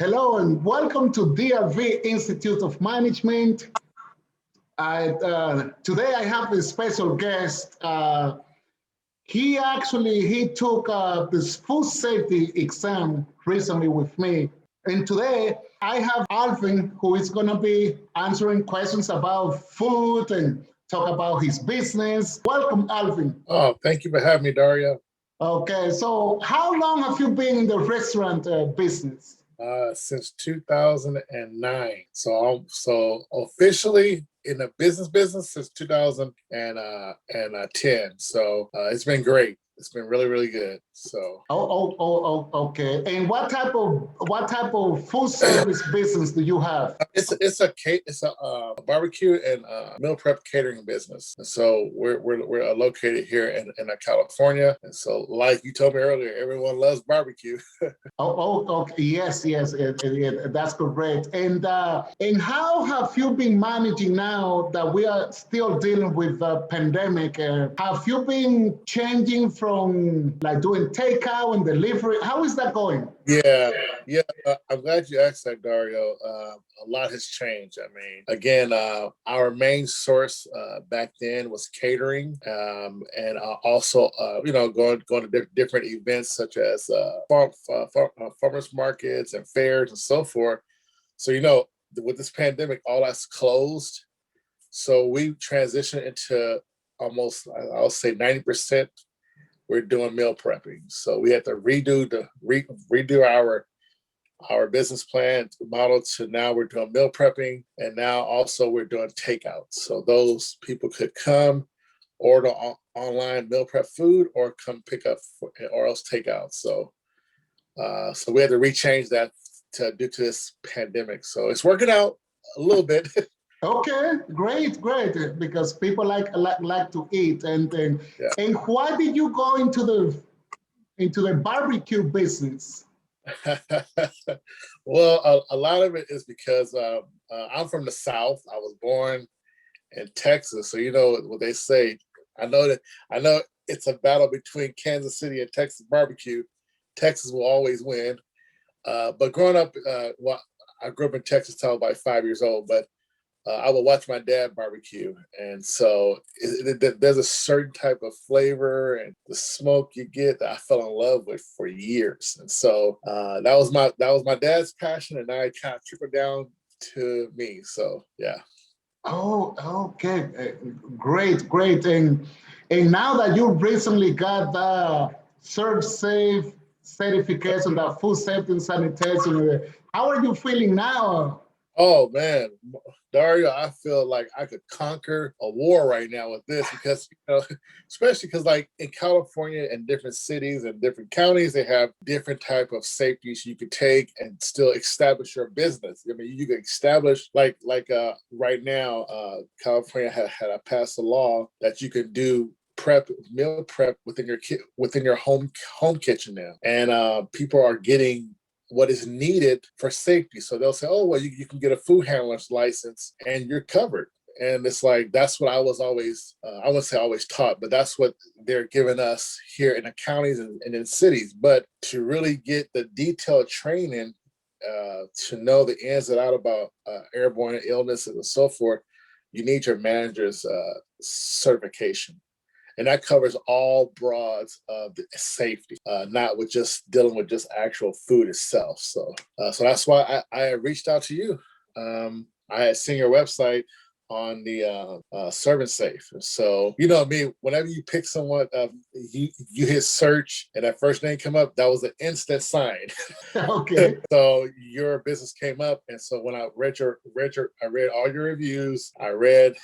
Hello and welcome to DRV Institute of Management. Today I have a special guest. He took this food safety exam recently with me. And today I have Alvin, who is going to be answering questions about food and talk about his business. Welcome, Alvin. Oh, thank you for having me, Dario. Okay, so how long have you been in the restaurant business? Since 2009. So officially in the business since 2010. So it's been great. It's been really, really good. So Okay. And what type of food service business do you have? it's a barbecue and meal prep catering business. And so we're located here in California. And so, like you told me earlier, everyone loves barbecue. Okay. Yes, that's correct. And how have you been managing now that we are still dealing with the pandemic? Have you been changing from like doing takeout and delivery? How is that going? Yeah. I'm glad you asked that, Dario. A lot has changed. I mean, again, our main source back then was catering, and also, going to different events such as farmers markets and fairs and so forth. So, with this pandemic, all that's closed. So we transitioned into almost, I'll say, 90%. We're doing meal prepping. So we had to redo our business plan model to now we're doing meal prepping, and now also we're doing takeout. So those people could come order online meal prep food or come pick up or else takeout. So we had to rechange that due to this pandemic. So it's working out a little bit. Okay, great, because people like to eat. Yeah. And why did you go into the barbecue business? Well, a lot of it is because I'm from the South. I was born in Texas, so you know what they say. I know it's a battle between Kansas City and Texas barbecue. Texas will always win. But growing up, I grew up in Texas till I was like 5 years old. But I would watch my dad barbecue, and so there's a certain type of flavor and the smoke you get that I fell in love with for years. And so that was my dad's passion, and now it kind of trickled down to me. So yeah. Oh, okay, great. And now that you recently got the ServSafe certification, the food safety and sanitation, how are you feeling now? Oh man, Dario, I feel like I could conquer a war right now with this because especially because like in California and different cities and different counties, they have different type of safeties you could take and still establish your business. I mean, you can establish right now, California had passed a law that you can do meal prep within your home kitchen now, and people are getting what is needed for safety. So they'll say, oh, well, you can get a food handler's license and you're covered. And it's like, that's what I was always, I wouldn't say always taught, but that's what they're giving us here in the counties and in cities. But to really get the detailed training, to know the ins and out about airborne illnesses and so forth, you need your manager's certification. And that covers all broads of the safety, not with just dealing with just actual food itself. So that's why I reached out to you. I had seen your website on the ServSafe. So you know me, whenever you pick someone up, you hit search and that first name come up, that was an instant sign. Okay. So your business came up, and so when I read I read all your reviews. I read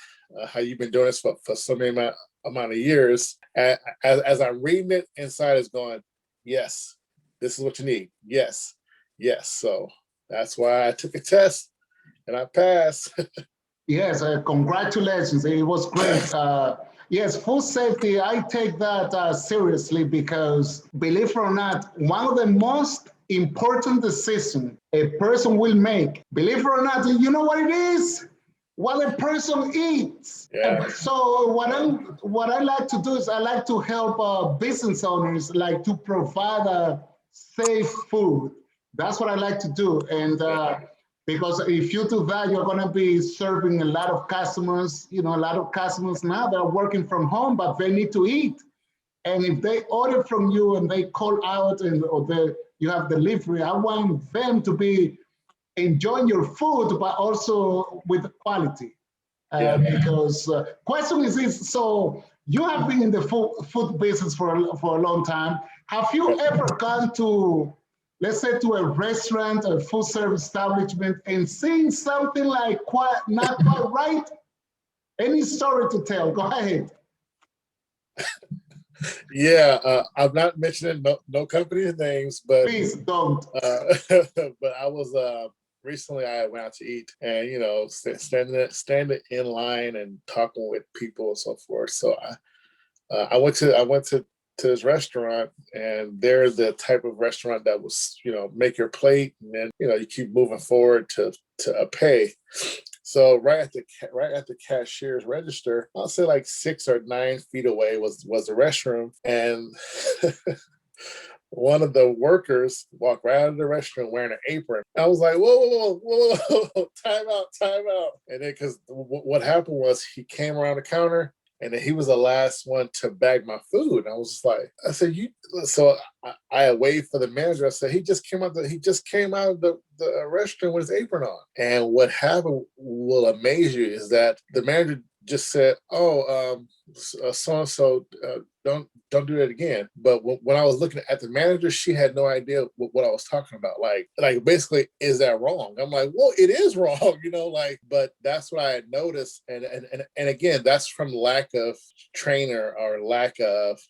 how you've been doing this for so many amount of years. As I'm reading it, inside is going, yes, this is what you need. Yes. So that's why I took a test and I passed. Yes, congratulations. It was great. Yes, food safety, I take that seriously because, believe it or not, one of the most important decisions a person will make, believe it or not, you know what it is? What a person eats. Yeah. So what I like to do is I like to help business owners like to provide safe food That's what I like to do. And because if you do that, you're going to be serving a lot of customers. You know, a lot of customers now that are working from home, but they need to eat. And if they order from you and they call out and you have delivery, I want them to be enjoying your food, but also with quality. Because question is this: so you have been in the food business for a long time. Have you ever gone to, let's say, to a restaurant, a food service establishment, and seen something like not quite right? Any story to tell? Go ahead. Yeah, I'm not mentioning no company names, but Please don't. but I was recently I went out to eat, and standing in line and talking with people and so forth. So I went to this restaurant, and they're the type of restaurant that was make your plate, and then you keep moving forward to pay. So right at the cashier's register, I'll say like 6 or 9 feet away was the restroom, and one of the workers walked right out of the restroom wearing an apron. I was like, whoa, time out. And then because what happened was he came around the counter, and then he was the last one to bag my food. And I was just like, I said, so I waved for the manager. I said, he just came out of the restaurant with his apron on. And what happened will amaze you is that the manager just said, "Oh, so-and-so, don't do that again." But when I was looking at the manager, she had no idea what I was talking about. Like basically, is that wrong? I'm like, well, it is wrong, but that's what I had noticed. And again, that's from lack of trainer or lack of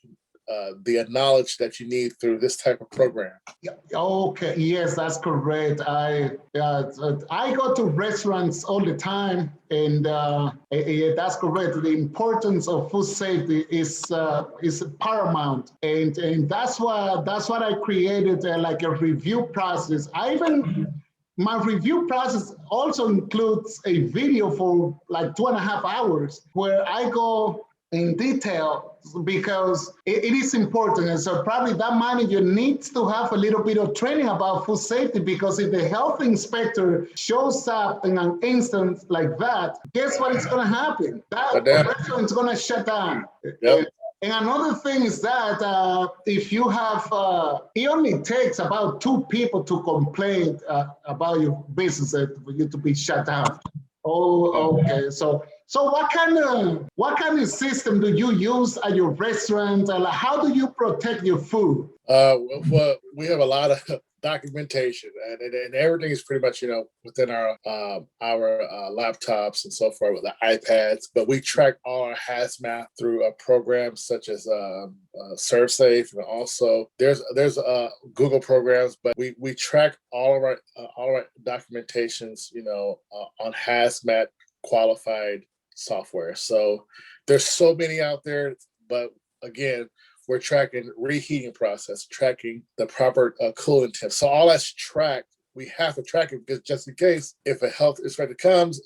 the knowledge that you need through this type of program. Yeah, okay, yes, that's correct. I go to restaurants all the time, and that's correct. The importance of food safety is paramount, and that's what I created like a review process. My review process also includes a video for like 2.5 hours where I go in detail because it is important. And so probably that manager needs to have a little bit of training about food safety, because if the health inspector shows up in an instance like that, guess what is going to happen? That restaurant is going to shut down. Yep. And another thing is that if you have, it only takes about 2 people to complain about your business for you to be shut down. Oh, okay. So what kind of system do you use at your restaurant? How do you protect your food? Well, we have a lot of documentation, and everything is pretty much within our laptops and so forth with the iPads. But we track all our hazmat through programs such as ServSafe, and also there's Google programs. But we track all of our documentations, on hazmat qualified software. So there's so many out there, but again, we're tracking reheating process, tracking the proper cooling temp. So all that's tracked. We have to track it because just in case if a health inspector comes,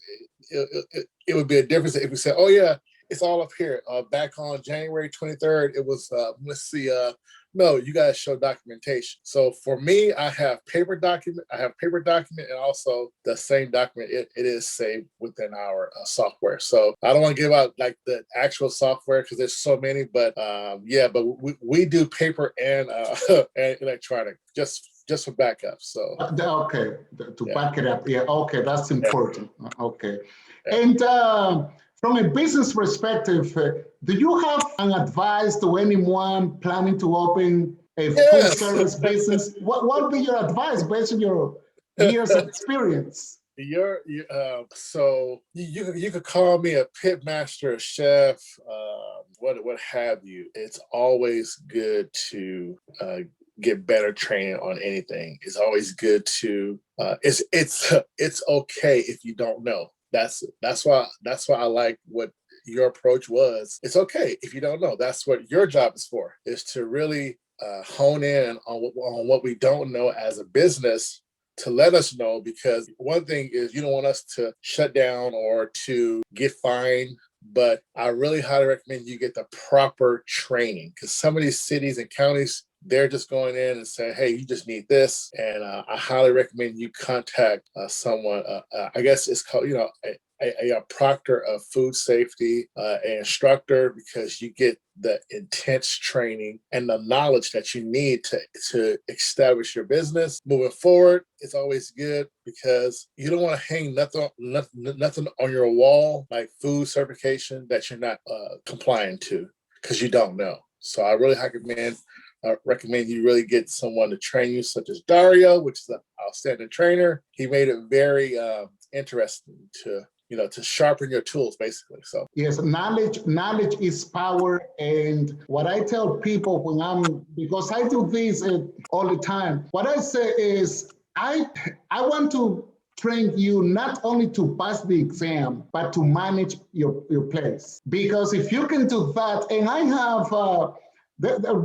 it would be a difference if we said, "Oh yeah, it's all up here." Back on January 23rd, it was let's see. No, you guys show documentation. So for me, I have paper document, and also the same document. It is saved within our software. So I don't want to give out like the actual software because there's so many, but but we do paper and and electronic just for backup. So okay, to back it up. Yeah, okay, that's important. Okay, Yeah. and. From a business perspective, do you have an advice to anyone planning to open a food service business? What would be your advice based on your years of experience? So you could call me a pit master, a chef, what have you. It's always good to get better training on anything. It's always good to it's okay if you don't know. That's why I like what your approach was. It's okay if you don't know. That's what your job is for, is to really hone in on what we don't know as a business, to let us know, because one thing is you don't want us to shut down or to get fined, but I really highly recommend you get the proper training, because some of these cities and counties, they're just going in and saying, hey, you just need this. And I highly recommend you contact someone. I guess it's called, a proctor of food safety, an instructor, because you get the intense training and the knowledge that you need to establish your business. Moving forward, it's always good because you don't want to hang nothing on your wall like food certification that you're not compliant to, because you don't know. So I really recommend you really get someone to train you, such as Dario, which is an outstanding trainer. He made it very interesting to sharpen your tools, basically. So yes, knowledge is power. And what I tell people because I do this all the time, what I say is I want to train you not only to pass the exam, but to manage your place. Because if you can do that, and I have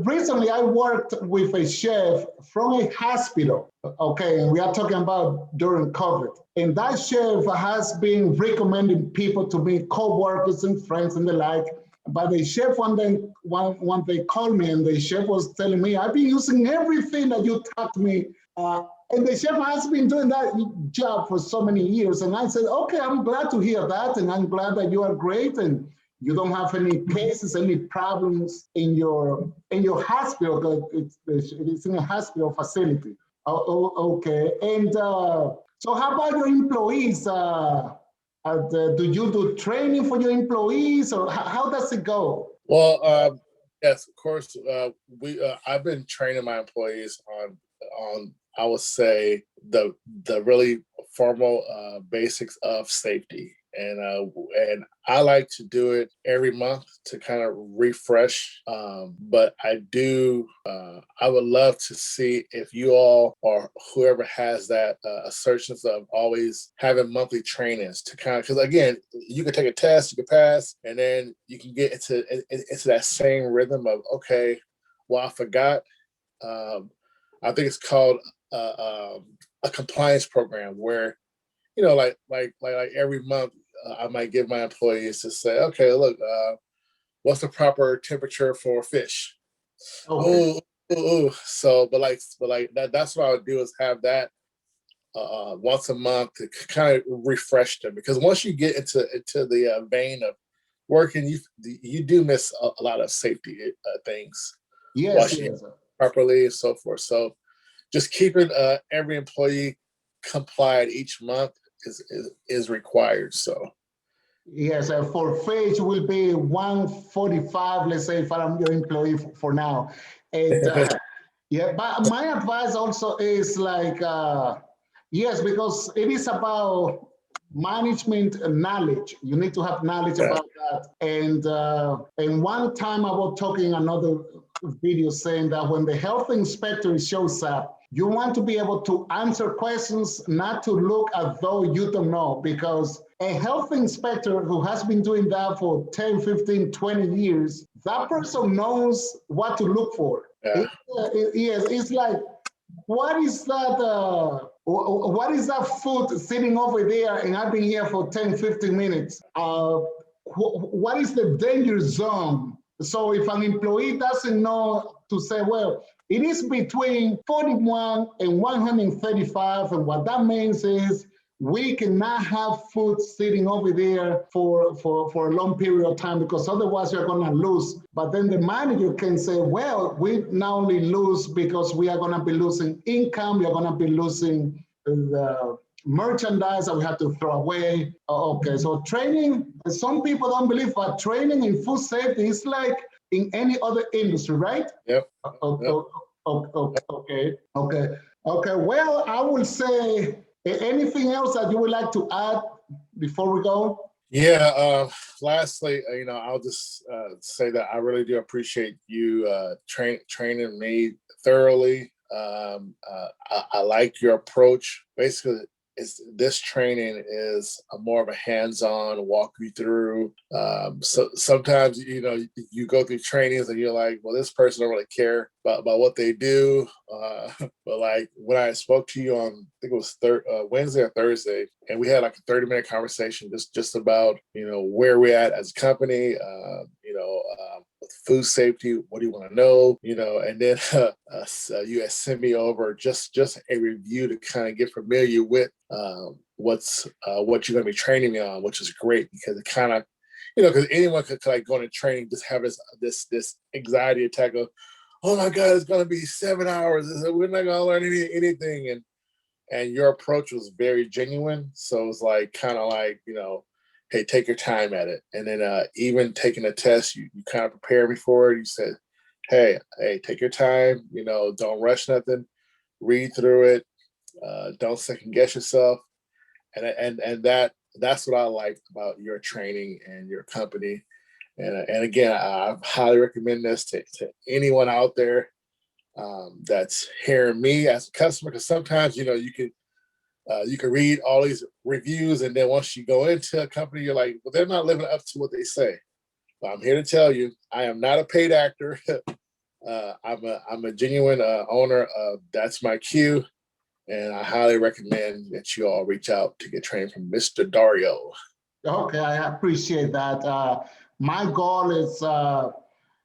recently I worked with a chef from a hospital. Okay, and we are talking about during COVID. And that chef has been recommending people to me, co-workers and friends and the like. But the chef one day called me, and the chef was telling me, I've been using everything that you taught me. And the chef has been doing that job for so many years. And I said, okay, I'm glad to hear that. And I'm glad that you are great. And you don't have any cases, any problems in your hospital, because it's in a hospital facility. Okay. And so how about your employees? Do you do training for your employees, or how does it go? Well, yes, of course. I've been training my employees on I would say the really formal basics of safety, and I like to do it every month to kind of refresh. But I would love to see if you all or whoever has that assertions of always having monthly trainings to kind of, because again, you can take a test, you can pass, and then you can get into that same rhythm of, okay, well, I forgot. I think it's called a compliance program where, like every month, I might give my employees to say, okay, look, what's the proper temperature for fish? Okay. Oh. So, but that's what I would do, is have that once a month to kind of refresh them, because once you get into the vein of working, you do miss a lot of safety things, Yes, washing yes. properly and so forth. So, just keeping every employee compliant each month is required. So Yes, for fish will be 145, let's say, if I'm your employee for now. And yeah, but my advice also is like, yes, because it is about management and knowledge. You need to have knowledge yeah, about that. And one time I was talking another video saying that when the health inspector shows up, you want to be able to answer questions, not to look as though you don't know, because a health inspector who has been doing that for 10, 15, 20 years, that person knows what to look for. yeah, Yes, it's like, what is that? What is that food sitting over there? And I've been here for 10, 15 minutes. What is the danger zone? So if an employee doesn't know to say, well, it is between 41 and 135, and what that means is we cannot have food sitting over there for a long period of time, because otherwise you're going to lose. But then the manager can say, well, we not only lose because we are going to be losing income, we are going to be losing the merchandise that we have to throw away. Okay, so training, some people don't believe, but training in food safety is like in any other industry, right? yep. Okay. Well, I will say, anything else that you would like to add before we go? Yeah. Lastly, I'll just say that I really do appreciate you training me thoroughly. I like your approach. Basically, this training is more of a hands-on, walk you through. So sometimes you go through trainings and you're like, well, this person don't really care about what they do. But like when I spoke to you on, I think it was Wednesday or Thursday, and we had like a 30-minute conversation just about where we're at as a company, food safety. What do you want to know? And then you had sent me over just a review to kind of get familiar with what you're going to be training me on, which is great because it kind of, because anyone could like go into training, just have this anxiety attack of, oh my God, it's going to be 7 hours. We're not going to learn anything. And your approach was very genuine. So it's like, kind of like, hey, take your time at it. And then even taking a test, you kind of prepared me for it. You said, hey, take your time, don't rush nothing, read through it, don't second guess yourself. And that's what I like about your training and your company. And again, I highly recommend this to anyone out there that's hearing me as a customer, because sometimes, you can read all these reviews, and then once you go into a company, you're like, well, they're not living up to what they say. But I'm here to tell you, I am not a paid actor. I'm a genuine owner of That's My Cue, and I highly recommend that you all reach out to get trained from Mr. Dario. Okay, I appreciate that. My goal is,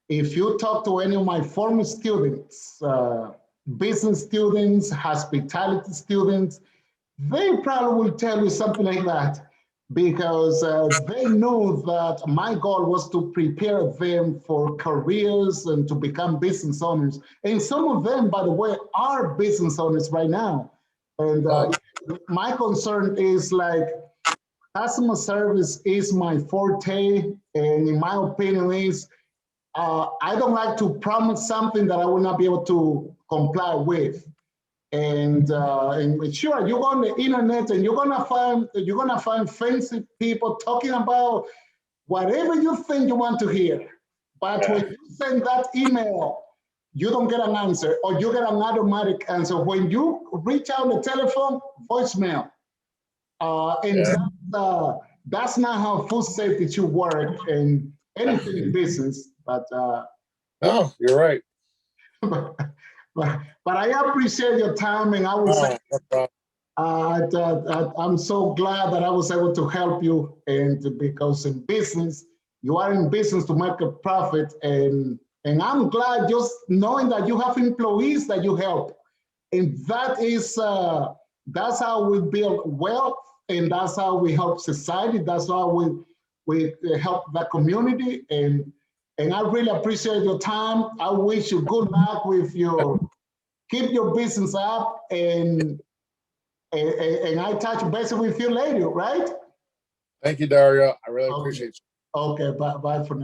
if you talk to any of my former students, business students, hospitality students, they probably will tell you something like that, because they knew that my goal was to prepare them for careers and to become business owners. And some of them, by the way, are business owners right now. And my concern is like, customer service is my forte. And in my opinion is, I don't like to promise something that I will not be able to comply with. And sure, you go on the internet and you're gonna find fancy people talking about whatever you think you want to hear. But when you send that email, you don't get an answer, or you get an automatic answer. When you reach out the telephone, voicemail. That's not how food safety should work in anything in business. But no, you're right. but I appreciate your time, and I will say, I'm so glad that I was able to help you, and because in business, you are in business to make a profit, and I'm glad just knowing that you have employees that you help, and that's how we build wealth, and that's how we help society. That's how we help the community, and I really appreciate your time. I wish you good luck with keep your business up, and I touch base with you later, right? Thank you, Dario. I really appreciate you. Okay, bye for now.